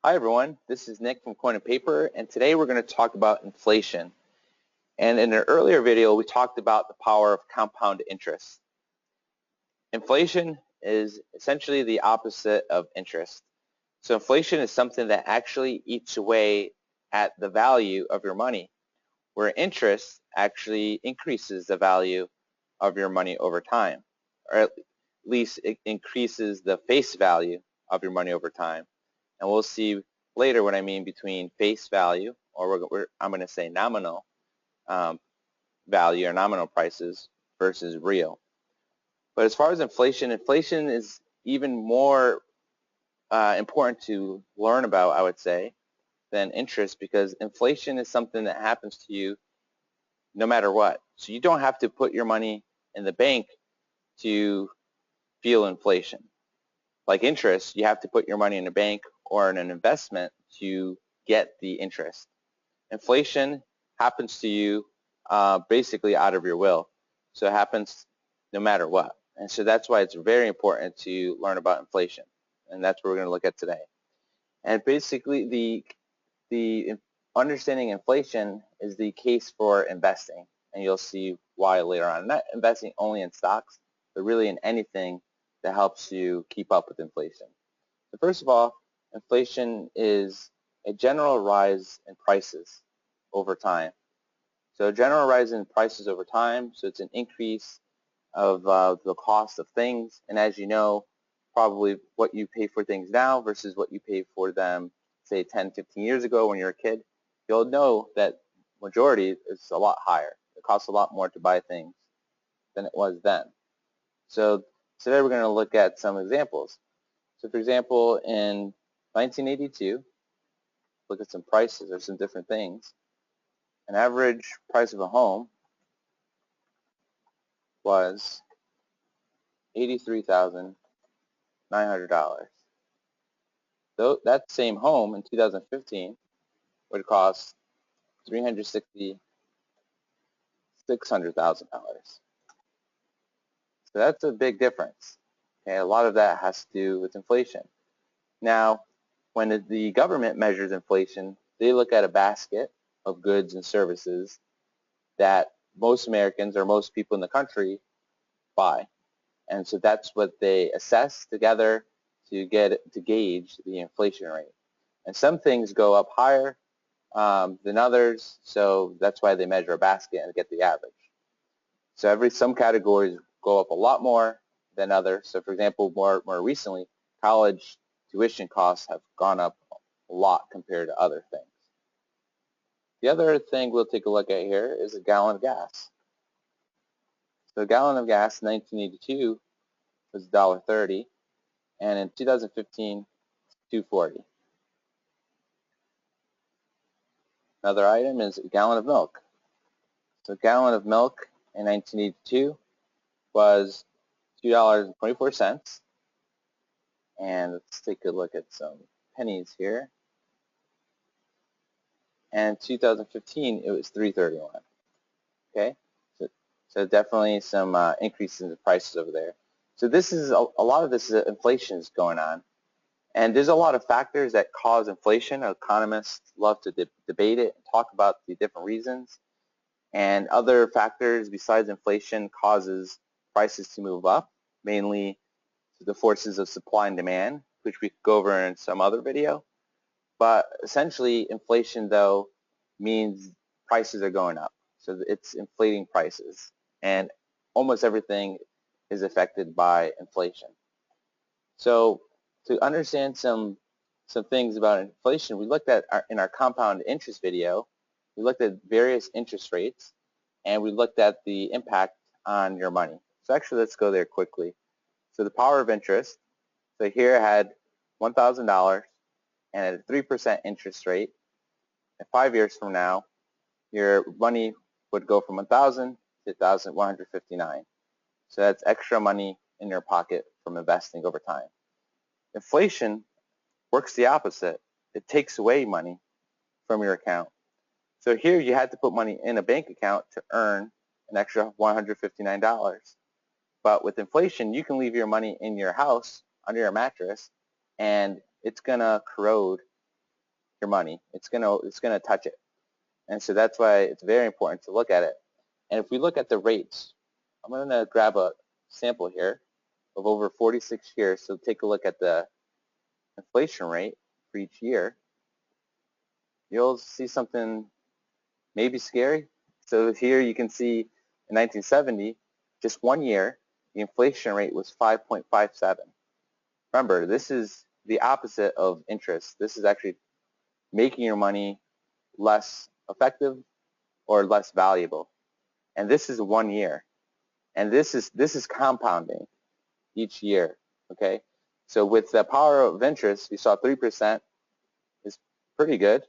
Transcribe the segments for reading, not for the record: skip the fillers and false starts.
Hi everyone, this is Nick from Coin and Paper, and today we're going to talk about inflation. And in an earlier video, we talked about the power of compound interest. Inflation is essentially the opposite of interest. So inflation is something that actually eats away at the value of your money, where interest actually increases the value of your money over time, or at least it increases the face value of your money over time. And we'll see later what I mean between face value, or I'm going to say nominal value or nominal prices versus real. But as far as inflation is even more important to learn about, I would say, than interest, because inflation is something that happens to you no matter what. So you don't have to put your money in the bank to feel inflation. Like interest, you have to put your money in a bank or in an investment to get the interest. Inflation happens to you basically out of your will. So it happens no matter what. And so that's why it's very important to learn about inflation. And that's what we're going to look at today. And basically the understanding inflation is the case for investing. And you'll see why later on. Not investing only in stocks, but really in anything that helps you keep up with inflation. So first of all, inflation is a general rise in prices over time. So a general rise in prices over time, so it's an increase of the cost of things. And as you know, probably what you pay for things now versus what you pay for them, say 10, 15 years ago when you're a kid, you'll know that majority is a lot higher. It costs a lot more to buy things than it was then. So today we're going to look at some examples. So for example, in 1982, look at some prices or some different things. An average price of a home was $83,900. So that same home in 2015 would cost $600,000. So that's a big difference. Okay, a lot of that has to do with inflation. Now, when the government measures inflation, they look at a basket of goods and services that most Americans or most people in the country buy. And so that's what they assess together to gauge the inflation rate. And some things go up higher than others, so that's why they measure a basket and get the average. So some categories go up a lot more than others. So for example, more recently, college tuition costs have gone up a lot compared to other things. The other thing we'll take a look at here is a gallon of gas. So a gallon of gas in 1982 was $1.30, and in 2015, it's $2.40. Another item is a gallon of milk. So a gallon of milk in 1982 was $2.24. And let's take a look at some pennies here. And 2015, it was $3.31. Okay, so definitely some increases in the prices over there. So this is a lot of this is inflation is going on, and there's a lot of factors that cause inflation. Economists love to debate it and talk about the different reasons, and other factors besides inflation causes prices to move up, mainly the forces of supply and demand, which we could go over in some other video. But essentially, inflation, though, means prices are going up. So it's inflating prices. And almost everything is affected by inflation. So to understand some things about inflation, we looked at in our compound interest video, we looked at various interest rates, and we looked at the impact on your money. So actually, let's go there quickly. So the power of interest, so here I had $1,000 and at a 3% interest rate, and 5 years from now, your money would go from $1,000 to $1,159. So that's extra money in your pocket from investing over time. Inflation works the opposite. It takes away money from your account. So here you had to put money in a bank account to earn an extra $159. But with inflation, you can leave your money in your house under your mattress, and it's going to corrode your money. It's gonna touch it. And so that's why it's very important to look at it. And if we look at the rates, I'm going to grab a sample here of over 46 years. So take a look at the inflation rate for each year. You'll see something maybe scary. So here you can see in 1970, just 1 year, the inflation rate was 5.57. Remember, this is the opposite of interest. This is actually making your money less effective or less valuable. And this is 1 year. And this is compounding each year, okay? So with the power of interest, we saw 3% is pretty good,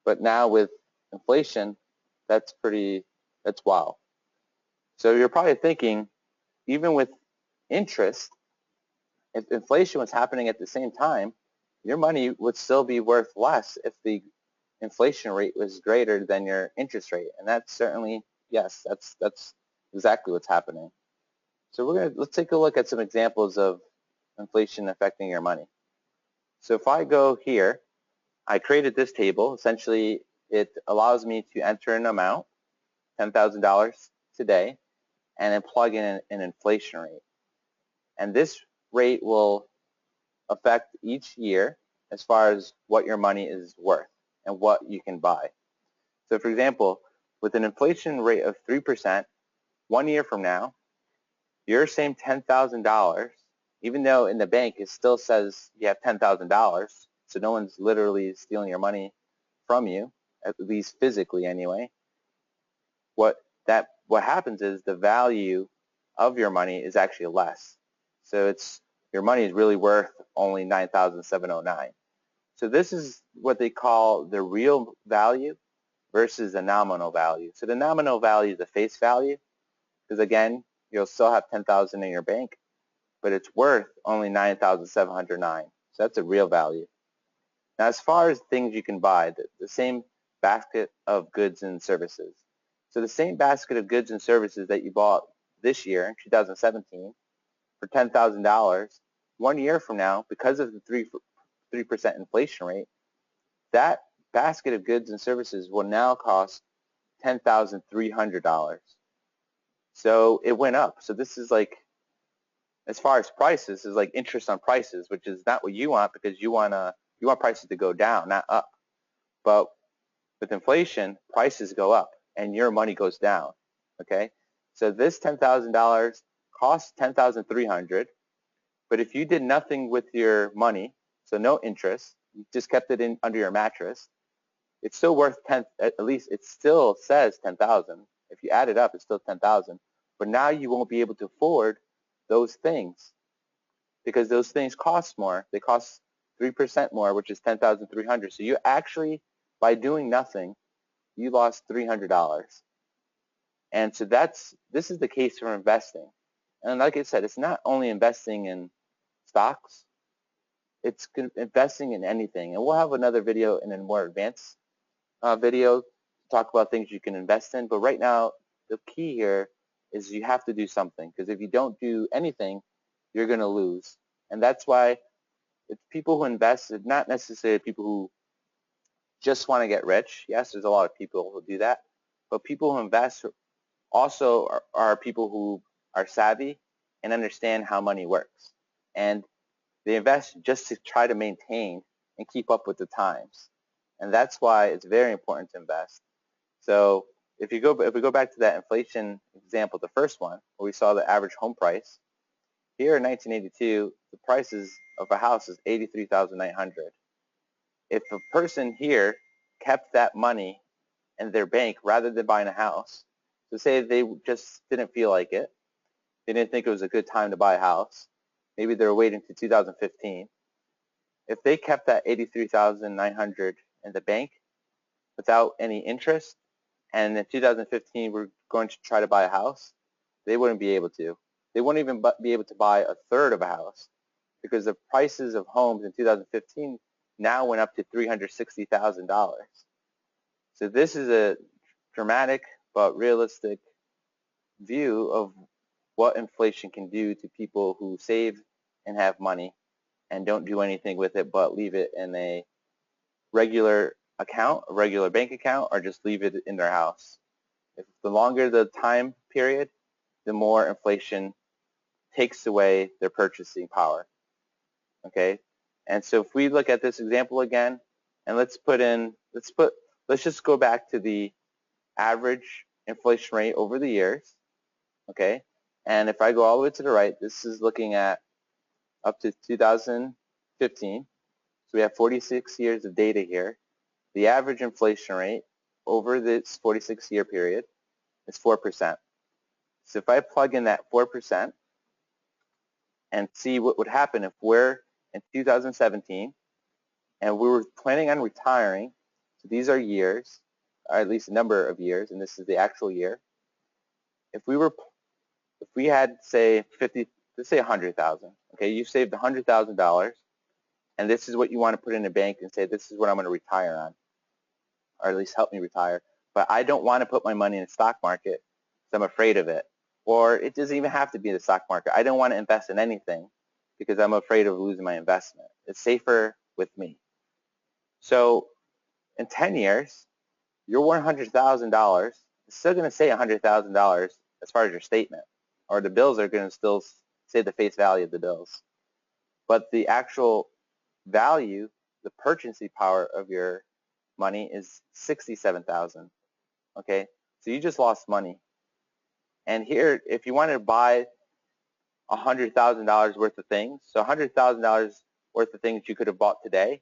but now with inflation, that's wow. So you're probably thinking, even with interest, if inflation was happening at the same time, your money would still be worth less if the inflation rate was greater than your interest rate. And that's certainly, yes, that's exactly what's happening. So let's take a look at some examples of inflation affecting your money. So if I go here, I created this table. Essentially, it allows me to enter an amount, $10,000 today, and then plug in an inflation rate. And this rate will affect each year as far as what your money is worth and what you can buy. So for example, with an inflation rate of 3%, 1 year from now, your same $10,000, even though in the bank it still says you have $10,000, so no one's literally stealing your money from you, at least physically anyway, what happens is the value of your money is actually less. So your money is really worth only $9,709. So this is what they call the real value versus the nominal value. So the nominal value is the face value, because again, you'll still have $10,000 in your bank, but it's worth only $9,709. So that's a real value. Now, as far as things you can buy, the same basket of goods and services. So the same basket of goods and services that you bought this year, in 2017, for $10,000, 1 year from now, because of the 3% inflation rate, that basket of goods and services will now cost $10,300. So it went up. So this is like, as far as prices, is like interest on prices, which is not what you want, because you want prices to go down, not up. But with inflation, prices go up and your money goes down. Okay? So this $10,000 costs $10,300, but if you did nothing with your money, so no interest, you just kept it in under your mattress, it's still worth at least it still says 10,000. If you add it up, it's still 10,000. But now you won't be able to afford those things because those things cost more. They cost 3% more, which is $10,300. So you actually, by doing nothing, you lost $300. And so this is the case for investing. And like I said, it's not only investing in stocks, it's investing in anything. And we'll have another video in a more advanced video to talk about things you can invest in. But right now, the key here is you have to do something, because if you don't do anything, you're going to lose. And that's why it's people who invest, it's not necessarily people who just want to get rich. Yes, there's a lot of people who do that. But people who invest also are people who are savvy and understand how money works. And they invest just to try to maintain and keep up with the times. And that's why it's very important to invest. So if we go back to that inflation example, the first one, where we saw the average home price, here in 1982, the prices of a house is $83,900. If a person here kept that money in their bank rather than buying a house, so say they just didn't feel like it, they didn't think it was a good time to buy a house, maybe they were waiting to 2015, if they kept that $83,900 in the bank without any interest, and in 2015 we're going to try to buy a house, they wouldn't be able to. They wouldn't even be able to buy a third of a house, because the prices of homes in 2015 now went up to $360,000. So this is a dramatic but realistic view of what inflation can do to people who save and have money and don't do anything with it but leave it in a regular account, a regular bank account, or just leave it in their house. If the longer the time period, the more inflation takes away their purchasing power. Okay, and so if we look at this example again, and let's just go back to the average inflation rate over the years. Okay, and if I go all the way to the right, this is looking at up to 2015. So we have 46 years of data here. The average inflation rate over this 46-year period is 4%. So if I plug in that 4% and see what would happen if we're in 2017 and we were planning on retiring, so these are years, or at least a number of years, and this is the actual year. If we had, say, let's say 100,000. Okay, you saved $100,000, and this is what you want to put in a bank and say, this is what I'm going to retire on, or at least help me retire. But I don't want to put my money in the stock market because I'm afraid of it. Or it doesn't even have to be the stock market. I don't want to invest in anything because I'm afraid of losing my investment. It's safer with me. So in 10 years, your $100,000 is still going to say $100,000 as far as your statement, or the bills are going to still say the face value of the bills. But the actual value, the purchasing power of your money is $67,000. Okay, so you just lost money. And here, if you wanted to buy $100,000 worth of things, so $100,000 worth of things you could have bought today,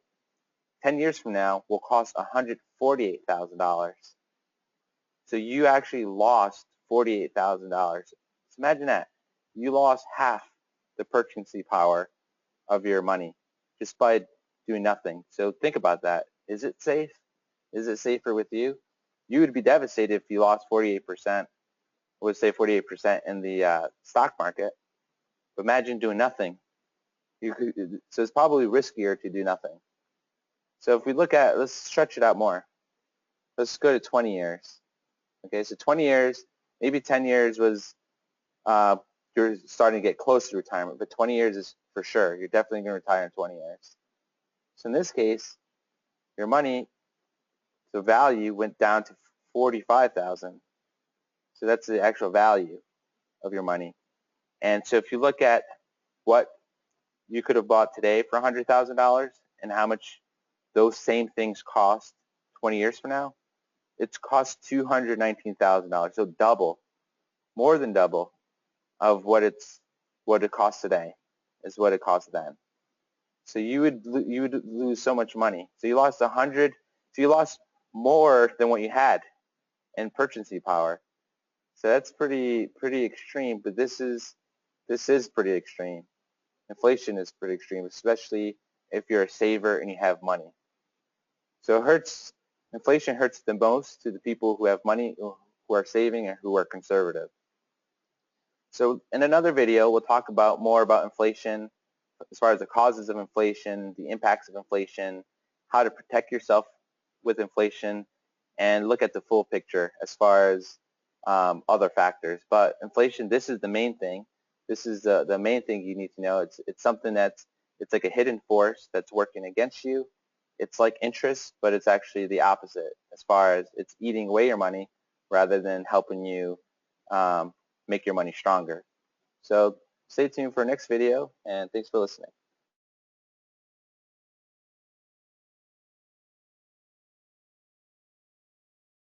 10 years from now will cost $148,000. So you actually lost $48,000. So imagine that. You lost half the purchasing power of your money just by doing nothing. So think about that. Is it safe? Is it safer with you? You would be devastated if you lost 48%, would say 48% in the stock market. But imagine doing nothing. So it's probably riskier to do nothing. So if we look at, let's stretch it out more. Let's go to 20 years. Okay, so 20 years, maybe 10 years was you're starting to get close to retirement, but 20 years is for sure. You're definitely going to retire in 20 years. So in this case, your money, the value went down to $45,000. So that's the actual value of your money. And so if you look at what you could have bought today for $100,000 and how much those same things cost 20 years from now, it's cost $219,000. So double, more than double of what it costs today is what it costs then. So you would lose so much money. So you lost so you lost more than what you had in purchasing power. So that's pretty extreme, but this is pretty extreme. Inflation is pretty extreme, especially if you're a saver and you have money. So inflation hurts the most to the people who have money, who are saving, and who are conservative. So in another video, we'll talk more about inflation, as far as the causes of inflation, the impacts of inflation, how to protect yourself with inflation, and look at the full picture as far as other factors. But inflation, this is the main thing. This is the main thing you need to know. It's something it's like a hidden force that's working against you. It's like interest, but it's actually the opposite as far as it's eating away your money rather than helping you make your money stronger. So stay tuned for our next video, and thanks for listening.